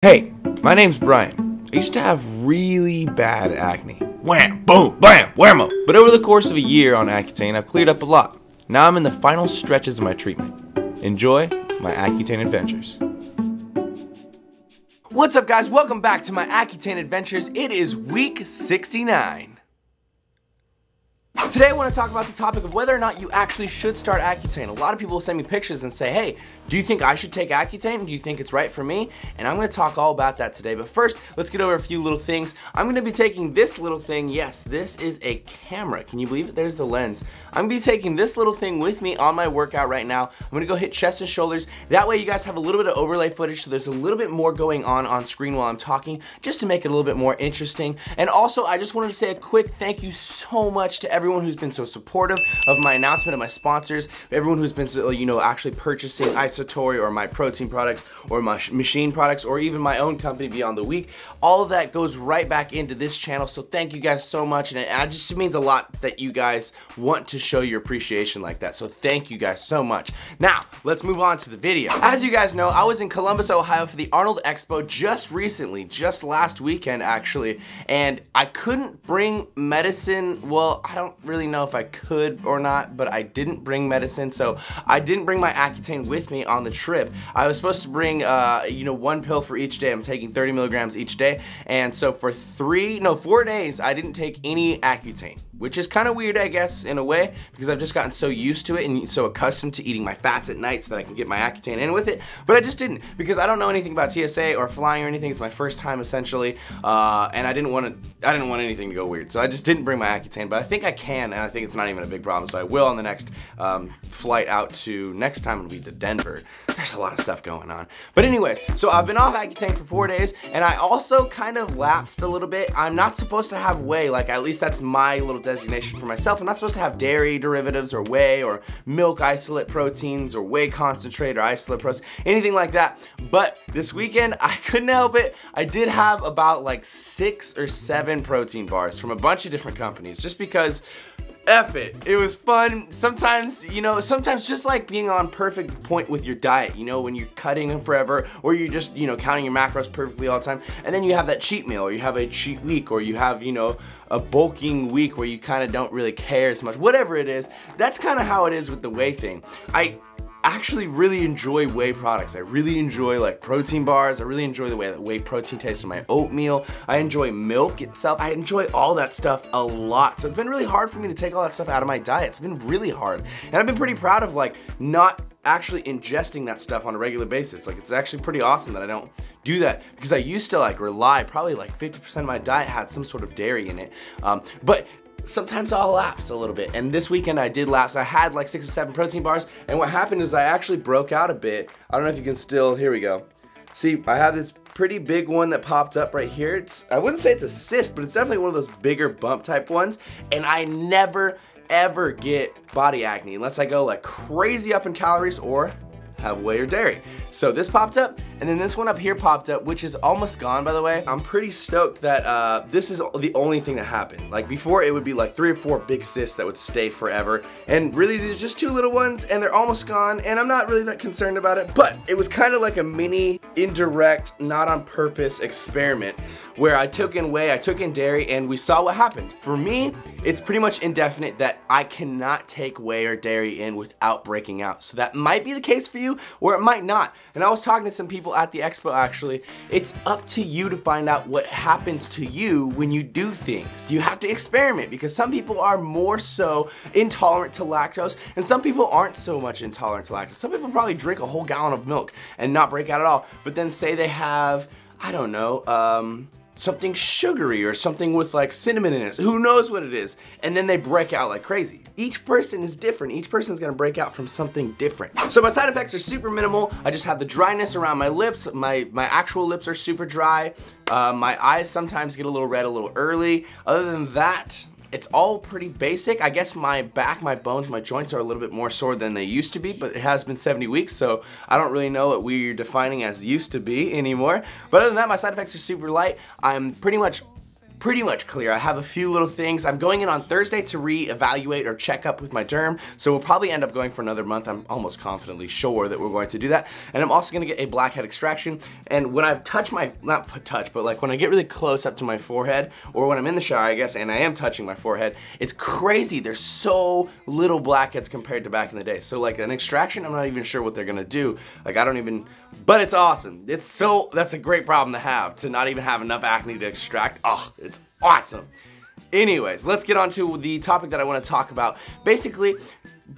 Hey, my name's Brian. I used to have really bad acne. Wham, boom, bam, whammo. But over the course of a year on Accutane, I've cleared up a lot. Now I'm in the final stretches of my treatment. Enjoy my Accutane adventures. What's up, guys? Welcome back to my Accutane adventures. It is week 69. Today I want to talk about the topic of whether or not you actually should start Accutane. A lot of people will send me pictures and say, hey, do you think I should take Accutane? Do you think it's right for me? And I'm going to talk all about that today. But first, let's get over a few little things. I'm going to be taking this little thing. Yes, this is a camera. Can you believe it? There's the lens. I'm going to be taking this little thing with me on my workout right now. I'm going to go hit chest and shoulders. That way you guys have a little bit of overlay footage, so there's a little bit more going on screen while I'm talking, just to make it a little bit more interesting. And also, I just wanted to say a quick thank you so much to everyone who's been so supportive of my announcement of my sponsors, everyone who's been, actually purchasing Isotori or my protein products or my machine products or even my own company Beyond the Week. All of that goes right back into this channel, so thank you guys so much, and it just means a lot that you guys want to show your appreciation like that, so thank you guys so much. Now, let's move on to the video. As you guys know, I was in Columbus, Ohio for the Arnold Expo just recently, just last weekend actually, and I couldn't bring medicine. Well, I don't really know if I could or not, but I didn't bring medicine, so I didn't bring my Accutane with me on the trip. I was supposed to bring, one pill for each day. I'm taking 30 milligrams each day, and so for 4 days, I didn't take any Accutane, which is kind of weird, I guess, in a way, because I've just gotten so used to it and so accustomed to eating my fats at night so that I can get my Accutane in with it, but I just didn't, because I don't know anything about TSA or flying or anything. It's my first time, essentially, and I didn't want anything to go weird, so I just didn't bring my Accutane, but I think I can, and I think it's not even a big problem, so I will on the next flight out to, next time it'll be to Denver. There's a lot of stuff going on. But anyways, so I've been off Accutane for 4 days, and I also kind of lapsed a little bit. I'm not supposed to have whey, like at least that's my little designation for myself. I'm not supposed to have dairy derivatives or whey or milk isolate proteins or whey concentrate or isolate protein, anything like that. But this weekend, I couldn't help it. I did have about like 6 or 7 protein bars from a bunch of different companies, just because F it. It was fun. Sometimes, sometimes just like being on perfect point with your diet, when you're cutting forever, or you're just, counting your macros perfectly all the time, and then you have that cheat meal, or you have a cheat week, or you have, a bulking week where you kind of don't really care as much. Whatever it is, that's kind of how it is with the whey thing. I actually really enjoy whey products. I really enjoy like protein bars. I really enjoy the way that whey protein tastes in my oatmeal. I enjoy milk itself. I enjoy all that stuff a lot. So it's been really hard for me to take all that stuff out of my diet. It's been really hard. And I've been pretty proud of like not actually ingesting that stuff on a regular basis. Like, it's actually pretty awesome that I don't do that, because I used to like rely, probably like 50% of my diet had some sort of dairy in it. But sometimes I'll lapse a little bit, and this weekend I did lapse. I had like 6 or 7 protein bars, and what happened is I actually broke out a bit. I don't know if you can still, here we go. See, I have this pretty big one that popped up right here. I wouldn't say it's a cyst, but it's definitely one of those bigger bump type ones, and I never ever get body acne unless I go like crazy up in calories or have whey or dairy. So this popped up, and then this one up here popped up, which is almost gone, by the way. I'm pretty stoked that this is the only thing that happened. Like before, it would be like 3 or 4 big cysts that would stay forever, and really these are just 2 little ones, and they're almost gone, and I'm not really that concerned about it. But it was kind of like a mini, indirect, not on purpose experiment where I took in whey, I took in dairy, and we saw what happened. For me, it's pretty much indefinite that I cannot take whey or dairy in without breaking out. So that might be the case for you, or it might not. And I was talking to some people at the expo actually. It's up to you to find out what happens to you when you do things. You have to experiment, because some people are more so intolerant to lactose, and some people aren't so much intolerant to lactose. Some people probably drink a whole gallon of milk and not break out at all, but then say they have, I don't know, something sugary or something with like cinnamon in it, who knows what it is, and then they break out like crazy. Each person is different. Each person is gonna break out from something different. So my side effects are super minimal. I just have the dryness around my lips. My actual lips are super dry. My eyes sometimes get a little red a little early. Other than that, it's all pretty basic. I guess my back, my bones, my joints are a little bit more sore than they used to be, but it has been 70 weeks, so I don't really know what we're defining as used to be anymore. But other than that, my side effects are super light. I'm pretty much pretty much clear. I have a few little things. I'm going in on Thursday to re-evaluate or check up with my derm, so we'll probably end up going for another month. I'm almost confidently sure that we're going to do that. And I'm also gonna get a blackhead extraction. And when I touch my, not touch, but like when I get really close up to my forehead, or when I'm in the shower, I guess, and I am touching my forehead, it's crazy. There's so little blackheads compared to back in the day. So like an extraction, I'm not even sure what they're gonna do. Like I don't even, but it's awesome. That's a great problem to have, to not even have enough acne to extract. Oh, it's awesome. Anyways, let's get on to the topic that I want to talk about. Basically,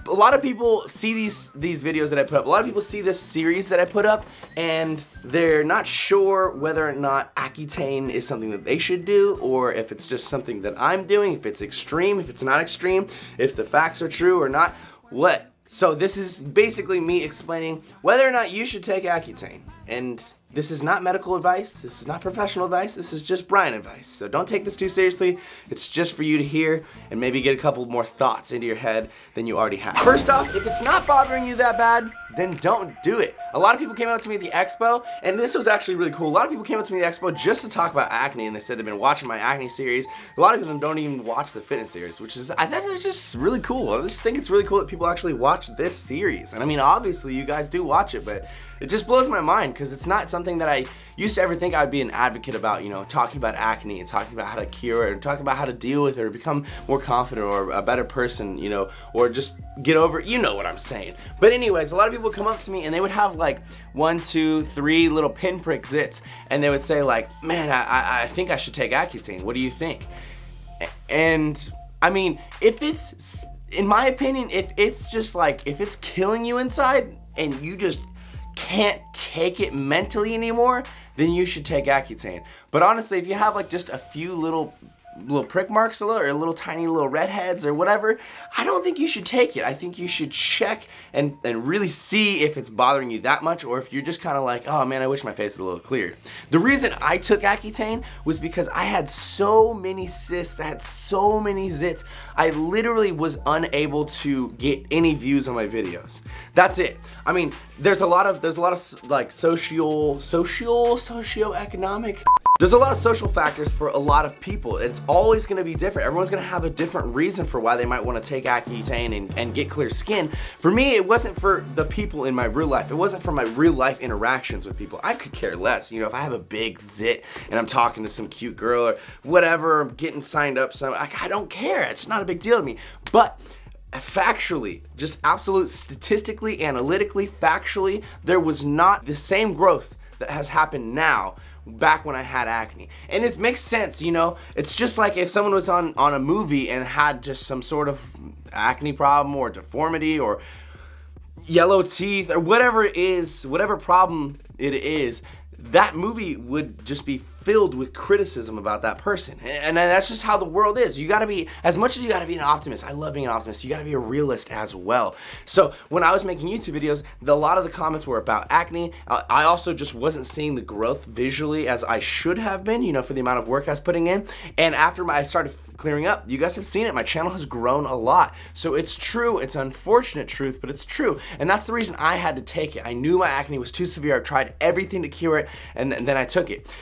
a lot of people see these videos that I put up. A lot of people see this series that I put up, and they're not sure whether or not Accutane is something that they should do, or if it's just something that I'm doing, if it's extreme, if it's not extreme, if the facts are true or not. What? So this is basically me explaining whether or not you should take Accutane. And this is not medical advice, this is not professional advice, this is just Brian advice. So don't take this too seriously, it's just for you to hear and maybe get a couple more thoughts into your head than you already have. First off, if it's not bothering you that bad, then don't do it. A lot of people came out to me at the expo, and this was actually really cool. A lot of people came out to me at the expo just to talk about acne, and they said they've been watching my acne series. A lot of them don't even watch the fitness series, which is, I thought it was just really cool. I just think it's really cool that people actually watch this series. And I mean, obviously you guys do watch it, but it just blows my mind because it's not something that I used to ever think I'd be an advocate about, you know, talking about acne and talking about how to cure it, and talking about how to deal with it or become more confident or a better person, you know, or just get over it. You know what I'm saying. But anyways, a lot of people would come up to me and they would have like 1, 2, 3 little pinprick zits, and they would say like, man, I think I should take Accutane. What do you think? And I mean, if it's, in my opinion, if it's just like, if it's killing you inside and you just can't take it mentally anymore, then you should take Accutane. But honestly, if you have like just a few little prick marks or little tiny little redheads or whatever, I don't think you should take it. I think you should check and really see if it's bothering you that much, or if you're just kind of like, oh man, I wish my face was a little clearer. The reason I took Accutane was because I had so many cysts, I had so many zits, I literally was unable to get any views on my videos. That's it. I mean, there's a lot of like socioeconomic. There's a lot of social factors for a lot of people. It's always going to be different. Everyone's going to have a different reason for why they might want to take Accutane and get clear skin. For me, it wasn't for the people in my real life. It wasn't for my real life interactions with people. I could care less. You know, if I have a big zit and I'm talking to some cute girl or whatever, I'm getting signed up, so I don't care. It's not a big deal to me. But factually, just absolute statistically, analytically, factually, there was not the same growth that has happened now back when I had acne. And it makes sense, you know. It's just like if someone was on a movie and had just some sort of acne problem or deformity or yellow teeth or whatever it is, whatever problem it is, that movie would just be filled with criticism about that person. And that's just how the world is. You gotta be, as much as you gotta be an optimist, I love being an optimist, you gotta be a realist as well. So when I was making YouTube videos, a lot of the comments were about acne. I also just wasn't seeing the growth visually as I should have been, you know, for the amount of work I was putting in. And after I started clearing up, you guys have seen it, my channel has grown a lot. So it's true, it's unfortunate truth, but it's true. And that's the reason I had to take it. I knew my acne was too severe, I tried everything to cure it, and then I took it.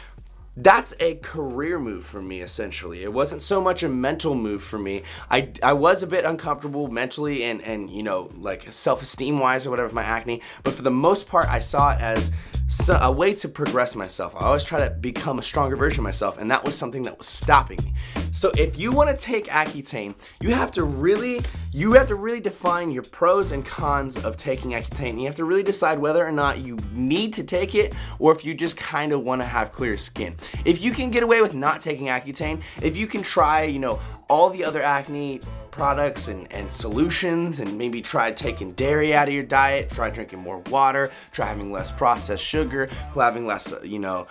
That's a career move for me, essentially. It wasn't so much a mental move for me. I was a bit uncomfortable mentally and you know, like self-esteem wise or whatever with my acne, but for the most part, I saw it as a way to progress myself. I always try to become a stronger version of myself, and that was something that was stopping me. So if you want to take Accutane, you have to really define your pros and cons of taking Accutane. You have to really decide whether or not you need to take it, or if you just kind of want to have clear skin. If you can get away with not taking Accutane, if you can try, you know, all the other acne products and solutions, and maybe try taking dairy out of your diet, try drinking more water, try having less processed sugar, having less, you know,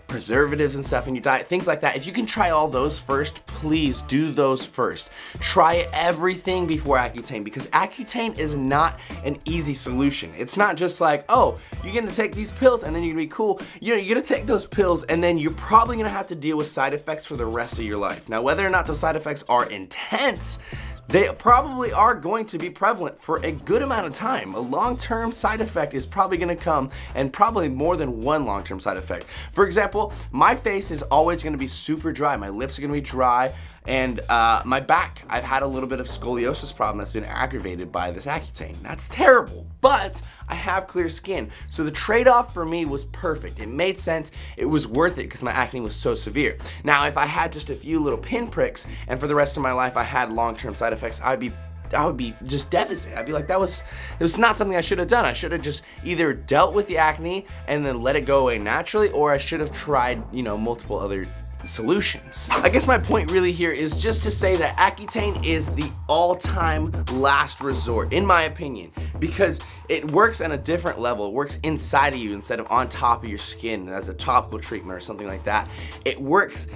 preservatives and stuff in your diet, things like that. If you can try all those first, please do those first. Try everything before Accutane, because Accutane is not an easy solution. It's not just like, oh, you're gonna take these pills and then you're gonna be cool. You know, you're gonna take those pills and then you're probably gonna have to deal with side effects for the rest of your life. Now, whether or not those side effects are intense, they probably are going to be prevalent for a good amount of time. A long-term side effect is probably gonna come, and probably more than one long-term side effect. For example, my face is always gonna be super dry. My lips are gonna be dry, and my back, I've had a little bit of scoliosis problem that's been aggravated by this Accutane. That's terrible, but I have clear skin. So the trade-off for me was perfect. It made sense, it was worth it because my acne was so severe. Now, if I had just a few little pinpricks and for the rest of my life I had long-term side effects, I would be just devastated. I'd be like, it was not something I should have done. I should have just either dealt with the acne and then let it go away naturally, or I should have tried, you know, multiple other solutions. I guess my point really here is just to say that Accutane is the all-time last resort, in my opinion, because it works on a different level. It works inside of you instead of on top of your skin as a topical treatment or something like that. It works.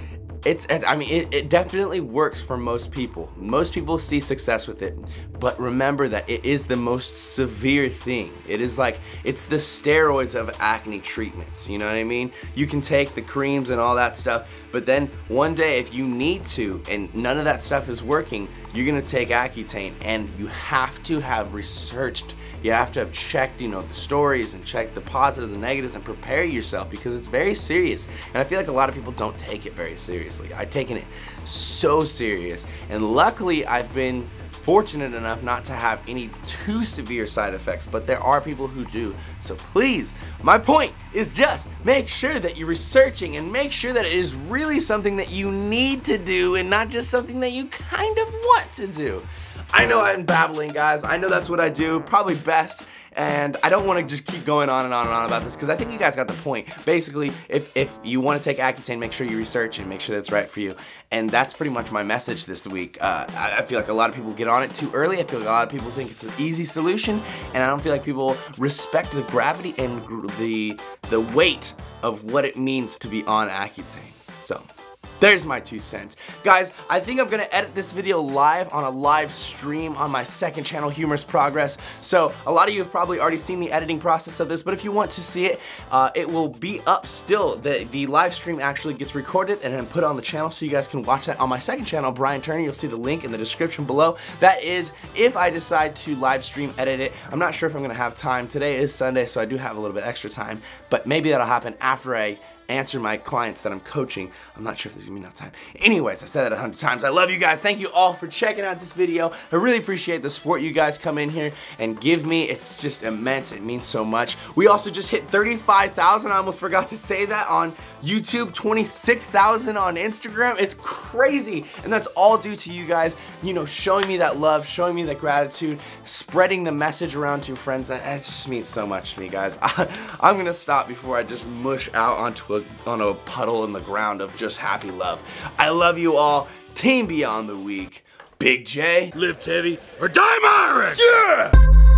It definitely works for most people. Most people see success with it, but remember that it is the most severe thing. It is like, it's the steroids of acne treatments, you know what I mean? You can take the creams and all that stuff, but then one day if you need to and none of that stuff is working, you're gonna take Accutane, and you have to have researched, you have to have checked, you know, the stories and checked the positives and negatives and prepare yourself, because it's very serious. And I feel like a lot of people don't take it very seriously. I've taken it so serious, and luckily I've been fortunate enough not to have any too severe side effects, but there are people who do. So please, my point is just make sure that you're researching and make sure that it is really something that you need to do and not just something that you kind of want to do. I know I'm babbling, guys. I know that's what I do, probably best, and I don't want to just keep going on and on and on about this because I think you guys got the point. Basically, if you want to take Accutane, make sure you research and make sure that's right for you. And that's pretty much my message this week. I feel like a lot of people get on it too early. I feel like a lot of people think it's an easy solution, and I don't feel like people respect the gravity and the weight of what it means to be on Accutane. So there's my 2 cents. Guys, I think I'm gonna edit this video live on a live stream on my second channel, Humorous Progress. So a lot of you have probably already seen the editing process of this, but if you want to see it, it will be up still. The live stream actually gets recorded and then put on the channel, so you guys can watch that on my second channel, Brian Turner. You'll see the link in the description below. That is if I decide to live stream edit it. I'm not sure if I'm gonna have time. Today is Sunday, so I do have a little bit extra time, but maybe that'll happen after I answer my clients that I'm coaching. I'm not sure if there's gonna be enough time. Anyways, I've said that 100 times. I love you guys. Thank you all for checking out this video. I really appreciate the support you guys come in here and give me. It's just immense. It means so much. We also just hit 35,000. I almost forgot to say that on YouTube, 26,000 on Instagram. It's crazy. And that's all due to you guys, you know, showing me that love, showing me that gratitude, spreading the message around to your friends. That just means so much to me, guys. I'm gonna stop before I just mush out onto a puddle in the ground of just happy love. I love you all. Team Beyond the Week. Big J. Lift heavy or die MIRIN! Yeah!